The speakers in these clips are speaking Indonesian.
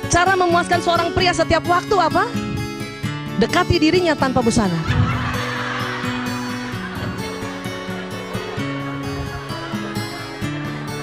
Cara memuaskan seorang pria setiap waktu apa? Dekati dirinya tanpa busana.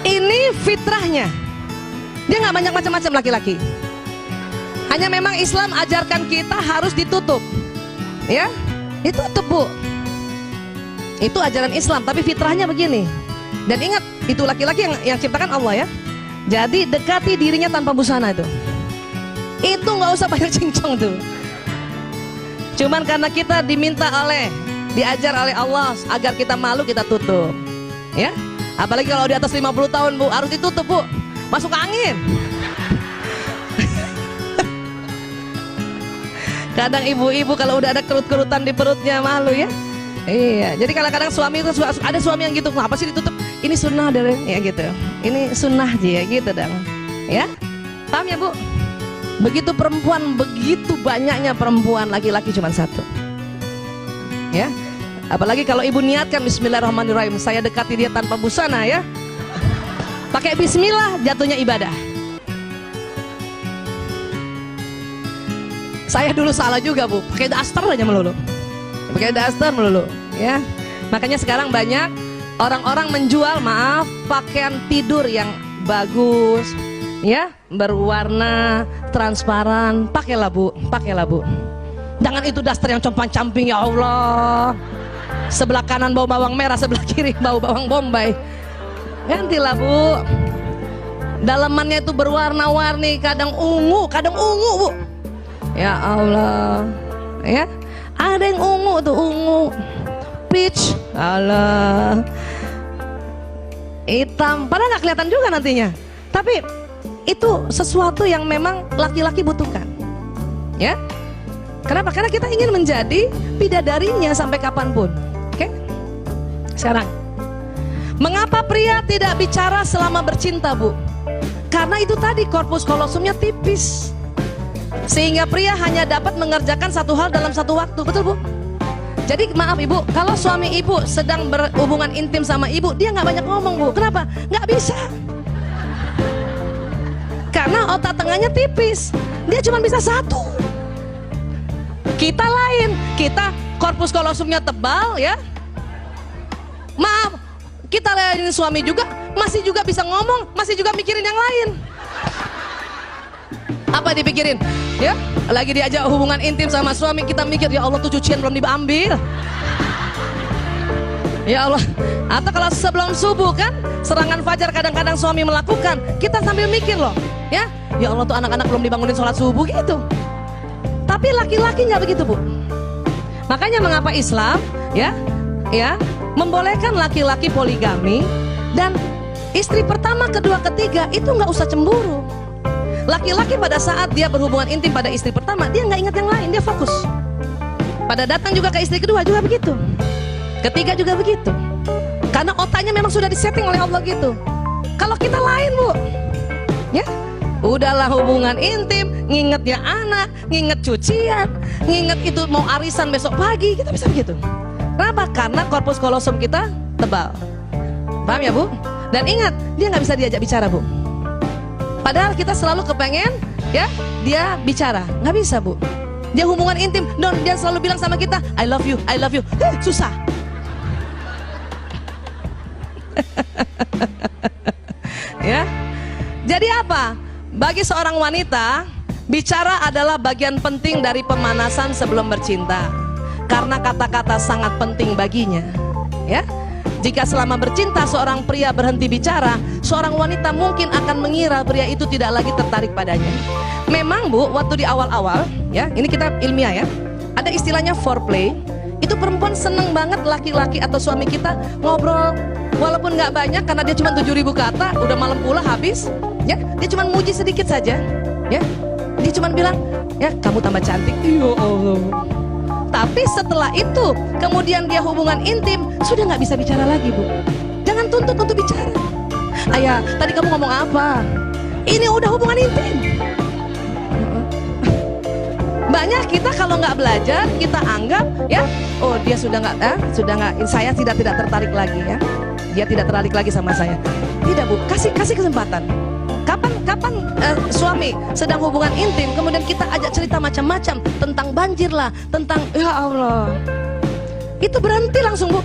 Ini fitrahnya. Dia nggak banyak macam-macam laki-laki. Hanya memang Islam ajarkan kita harus ditutup. Ya, ditutup bu. Itu ajaran Islam, tapi fitrahnya begini. Dan ingat, itu laki-laki yang ciptakan Allah ya. Jadi dekati dirinya tanpa busana itu. Itu nggak usah banyak cincong tuh. Cuman karena kita diajar oleh Allah agar kita malu, kita tutup. Ya. Apalagi kalau di atas 50 tahun bu, harus ditutup bu. Masuk angin. Kadang ibu-ibu kalau udah ada kerut-kerutan di perutnya malu ya. Iya, jadi kadang-kadang suami itu ada suami yang gitu, kenapa sih ditutup? Ini sunnah dari ya gitu. Ini sunnah aja ya gitu dong. Ya, paham ya bu? Begitu perempuan, begitu banyaknya perempuan, laki-laki cuma satu. Ya, apalagi kalau ibu niatkan Bismillahirrahmanirrahim, saya dekati dia tanpa busana ya. Pakai Bismillah, jatuhnya ibadah. Saya dulu salah juga bu, pakai daster aja melulu. Pakai daster melulu ya. Makanya sekarang banyak orang-orang menjual, maaf, pakaian tidur yang bagus ya, berwarna transparan. Pakailah bu, pakailah bu. Jangan itu daster yang compang-camping ya Allah. Sebelah kanan bau bawang merah, sebelah kiri bau bawang bombay. Gantilah bu. Dalamannya itu berwarna-warni, kadang ungu bu. Ya Allah, ya ada yang ungu tuh, ungu, peach, Allah, hitam, padahal nggak kelihatan juga nantinya. Tapi itu sesuatu yang memang laki-laki butuhkan, ya. Kenapa? Karena kita ingin menjadi bidadarinya sampai kapanpun. Oke? Sekarang, mengapa pria tidak bicara selama bercinta, bu? Karena itu tadi korpus kolosumnya tipis. Sehingga pria hanya dapat mengerjakan satu hal dalam satu waktu, betul bu? Jadi maaf ibu, kalau suami ibu sedang berhubungan intim sama ibu, dia nggak banyak ngomong bu. Kenapa? Nggak bisa. Karena otak tengahnya tipis, dia cuma bisa satu. Kita lain, kita korpus kolosumnya tebal ya. Maaf, kita lain suami juga, masih juga bisa ngomong, masih juga mikirin yang lain. Apa dipikirin? Ya, lagi diajak hubungan intim sama suami, kita mikir ya Allah tuh cucian belum diambil. Ya Allah. Atau kalau sebelum subuh kan, serangan fajar kadang-kadang suami melakukan, kita sambil mikir loh, ya. Ya Allah tuh anak-anak belum dibangunin sholat subuh gitu. Tapi laki-laki nggak begitu bu. Makanya mengapa Islam, ya, membolehkan laki-laki poligami dan istri pertama, kedua, ketiga itu nggak usah cemburu. Laki-laki pada saat dia berhubungan intim pada istri pertama, dia nggak ingat yang lain, dia fokus. Pada datang juga ke istri kedua juga begitu, ketiga juga begitu. Karena otaknya memang sudah disetting oleh Allah gitu. Kalau kita lain bu, ya, udahlah hubungan intim, nginget ya anak, nginget cucian, nginget itu mau arisan besok pagi, kita bisa begitu. Kenapa? Karena korpus kolosum kita tebal. Paham ya bu? Dan ingat, dia nggak bisa diajak bicara bu. Padahal kita selalu kepengen ya dia bicara, nggak bisa bu. Dia hubungan intim, dia selalu bilang sama kita I love you, susah. Ya. Jadi apa? Bagi seorang wanita, bicara adalah bagian penting dari pemanasan sebelum bercinta. Karena kata-kata sangat penting baginya. Ya. Jika selama bercinta seorang pria berhenti bicara, seorang wanita mungkin akan mengira pria itu tidak lagi tertarik padanya. Memang bu, waktu di awal-awal, ya, ini kita ilmiah ya, ada istilahnya foreplay. Itu perempuan seneng banget laki-laki atau suami kita ngobrol, walaupun nggak banyak karena dia cuma 7.000 kata, udah malam pula habis, ya, dia cuma muji sedikit saja, ya, dia cuma bilang, ya kamu tambah cantik, ya Allah. Tapi setelah itu, kemudian dia hubungan intim, sudah nggak bisa bicara lagi bu. Jangan tuntut untuk bicara. Ayah, tadi kamu ngomong apa? Ini udah hubungan intim. Banyak kita kalau nggak belajar, kita anggap ya, oh dia sudah nggak, saya tidak tertarik lagi ya. Dia tidak tertarik lagi sama saya. Tidak bu, kasih kesempatan. Kapan kapan suami sedang hubungan intim, kemudian kita ajak cerita macam-macam tentang banjir lah, tentang ya Allah, itu berhenti langsung Bu,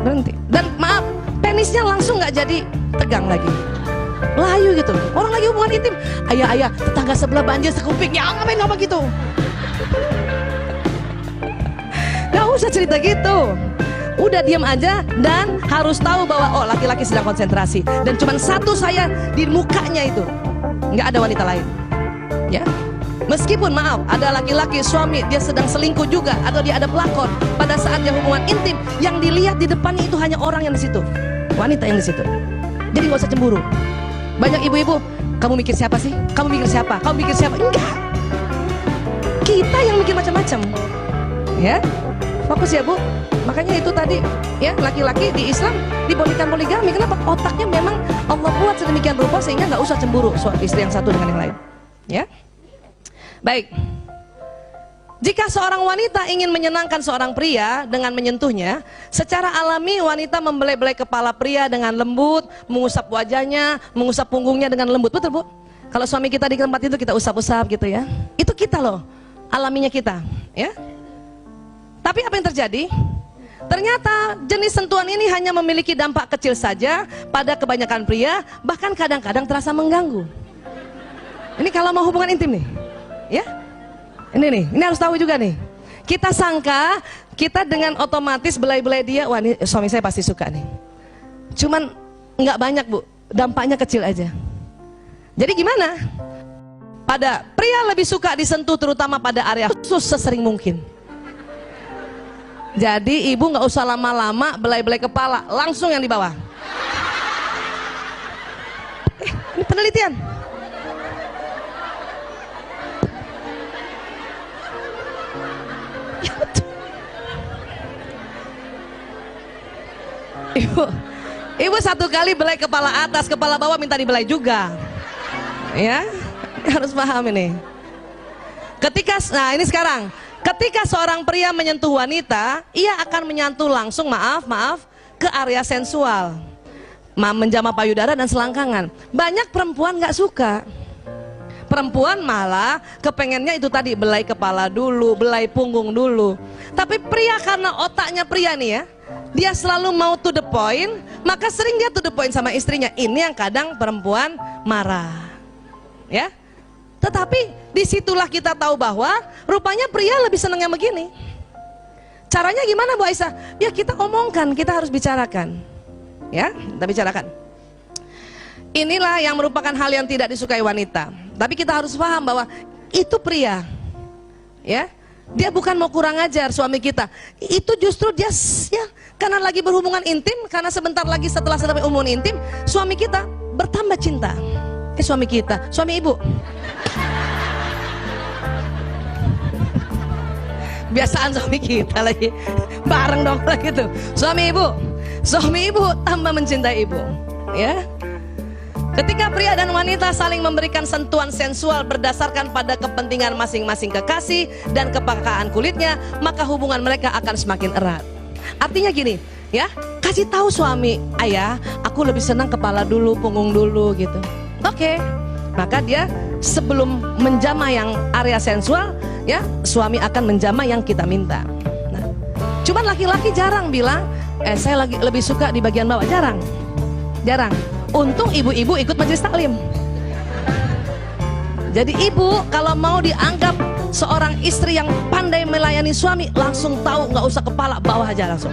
berhenti. Dan maaf, penisnya langsung nggak jadi tegang lagi, layu gitu. Orang lagi hubungan intim, ayah tetangga sebelah banjir sekuping, ya ngapain ngomong gitu? Gak usah cerita gitu. Udah diam aja dan harus tahu bahwa oh laki-laki sedang konsentrasi dan cuman satu saya di mukanya itu, nggak ada wanita lain. Ya, meskipun maaf ada laki-laki suami dia sedang selingkuh juga atau dia ada pelakor pada saat dia hubungan intim, yang dilihat di depannya itu hanya orang yang di situ, wanita yang di situ. Jadi nggak usah cemburu. Banyak ibu-ibu, kamu mikir siapa sih? Kamu mikir siapa? Kamu mikir siapa? Enggak. Kita yang mikir macam-macam. Ya, fokus ya Bu. Makanya itu tadi ya, laki-laki di Islam dibolehkan poligami. Kenapa? Otaknya memang Allah buat sedemikian rupa sehingga nggak usah cemburu istri yang satu dengan yang lain. Ya, baik. Jika seorang wanita ingin menyenangkan seorang pria dengan menyentuhnya, secara alami wanita membelai-belai kepala pria dengan lembut, mengusap wajahnya, mengusap punggungnya dengan lembut. Betul Bu? Kalau suami kita di tempat itu kita usap-usap gitu ya. Itu kita loh, alaminya kita. Ya. Tapi apa yang terjadi? Ternyata jenis sentuhan ini hanya memiliki dampak kecil saja pada kebanyakan pria, bahkan kadang-kadang terasa mengganggu. Ini kalau mau hubungan intim nih, ya. Ini harus tahu juga nih. Kita sangka kita dengan otomatis belai-belai dia, wah ini suami saya pasti suka nih. Cuman nggak banyak Bu, dampaknya kecil aja. Jadi gimana? Pada pria lebih suka disentuh terutama pada area khusus sesering mungkin. Jadi ibu nggak usah lama-lama belai-belai kepala, langsung yang di bawah. Ini penelitian. Ya betul. Ibu satu kali belai kepala atas, kepala bawah minta dibelai juga. Ya, harus paham ini. Nah ini sekarang. Ketika seorang pria menyentuh wanita, ia akan menyentuh langsung, maaf, ke area sensual, menjamah payudara dan selangkangan. Banyak perempuan nggak suka. Perempuan malah kepengennya itu tadi, belai kepala dulu, belai punggung dulu. Tapi pria karena otaknya pria nih ya, dia selalu mau to the point, maka sering dia to the point sama istrinya. Ini yang kadang perempuan marah. Ya. Tetapi disitulah kita tahu bahwa rupanya pria lebih senang yang begini. Caranya gimana Bu Aisyah? Ya kita omongkan, kita harus bicarakan. Ya, kita bicarakan. Inilah yang merupakan hal yang tidak disukai wanita. Tapi kita harus paham bahwa itu pria. Ya, dia bukan mau kurang ajar suami kita. Itu justru dia ya, karena lagi berhubungan intim, karena sebentar lagi setelah hubungan intim, suami kita bertambah cinta. Suami kita, suami ibu. Biasaan suami kita lagi bareng dong lagi tuh. Suami ibu tambah mencintai ibu. Ya. Ketika pria dan wanita saling memberikan sentuhan sensual berdasarkan pada kepentingan masing-masing kekasih dan kepekaan kulitnya, maka hubungan mereka akan semakin erat. Artinya gini, ya, kasih tahu suami, ayah, aku lebih senang kepala dulu, punggung dulu gitu. Oke. Maka dia sebelum menjamah yang area sensual, ya, suami akan menjamah yang kita minta. Nah, cuman laki-laki jarang bilang, saya lagi lebih suka di bagian bawah, jarang. Untung ibu-ibu ikut majelis taklim. Jadi ibu kalau mau dianggap seorang istri yang pandai melayani suami, langsung tahu, nggak usah kepala, bawah aja langsung.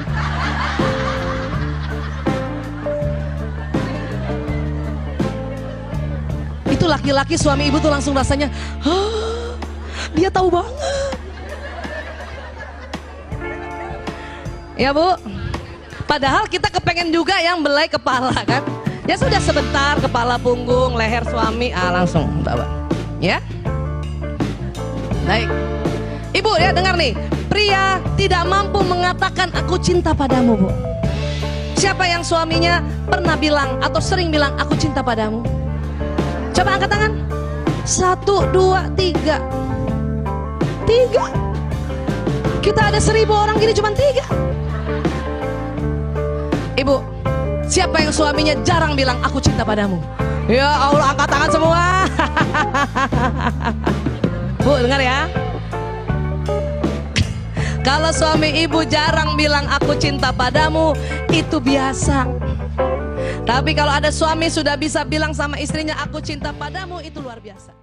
Itu laki-laki suami ibu tuh langsung rasanya, dia tahu banget. Ya Bu, padahal kita kepengen juga yang belai kepala kan. Ya sudah sebentar, kepala, punggung, leher suami, langsung bawa. Ya. Baik. Ibu ya dengar nih, pria tidak mampu mengatakan aku cinta padamu Bu. Siapa yang suaminya pernah bilang atau sering bilang aku cinta padamu? Coba angkat tangan. 1, 2, 3. 3. Kita ada 1000 orang gini cuma 3. Ibu, siapa yang suaminya jarang bilang aku cinta padamu? Ya Allah, angkat tangan semua. Bu, dengar ya. Kalau suami ibu jarang bilang aku cinta padamu, itu biasa. Tapi kalau ada suami sudah bisa bilang sama istrinya aku cinta padamu, itu luar biasa.